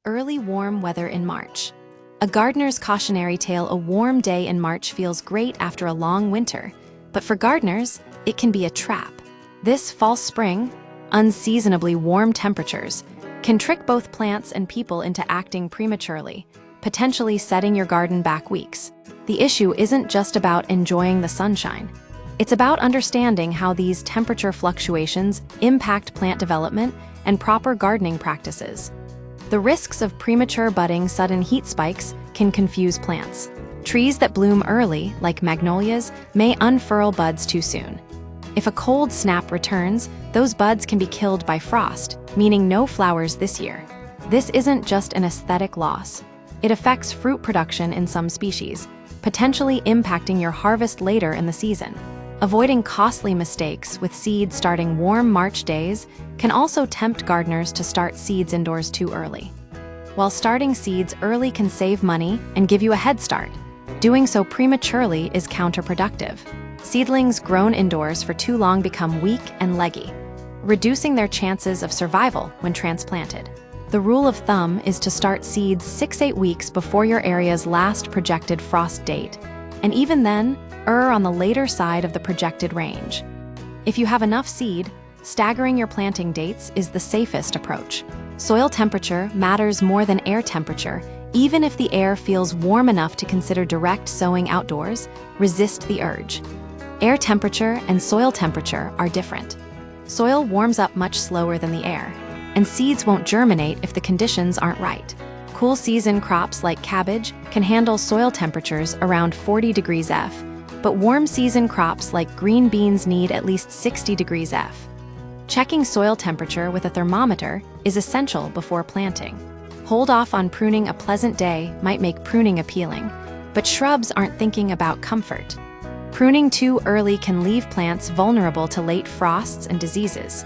Early warm weather in March. A gardener's cautionary tale: a warm day in March feels great after a long winter, but for gardeners, it can be a trap. This false spring, unseasonably warm temperatures, can trick both plants and people into acting prematurely, potentially setting your garden back weeks. The issue isn't just about enjoying the sunshine. It's about understanding how these temperature fluctuations impact plant development and proper gardening practices. The risks of premature budding: sudden heat spikes can confuse plants. Trees that bloom early, like magnolias, may unfurl buds too soon. If a cold snap returns, those buds can be killed by frost, meaning no flowers this year. This isn't just an aesthetic loss. It affects fruit production in some species, potentially impacting your harvest later in the season. Avoiding costly mistakes with seeds starting warm March days can also tempt gardeners to start seeds indoors too early. While starting seeds early can save money and give you a head start, doing so prematurely is counterproductive. Seedlings grown indoors for too long become weak and leggy, reducing their chances of survival when transplanted. The rule of thumb is to start seeds 6-8 weeks before your area's last projected frost date, and even then, err on the later side of the projected range. If you have enough seed, staggering your planting dates is the safest approach. Soil temperature matters more than air temperature. Even if the air feels warm enough to consider direct sowing outdoors, resist the urge. Air temperature and soil temperature are different. Soil warms up much slower than the air, and seeds won't germinate if the conditions aren't right. Cool season crops like cabbage can handle soil temperatures around 40 degrees F, but warm season crops like green beans need at least 60 degrees F. Checking soil temperature with a thermometer is essential before planting. Hold off on pruning. A pleasant day might make pruning appealing, but shrubs aren't thinking about comfort. Pruning too early can leave plants vulnerable to late frosts and diseases.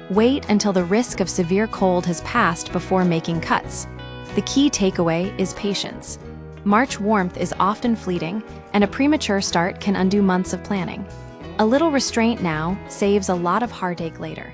Wait until the risk of severe cold has passed before making cuts. The key takeaway is patience. March warmth is often fleeting, and a premature start can undo months of planning. A little restraint now saves a lot of heartache later.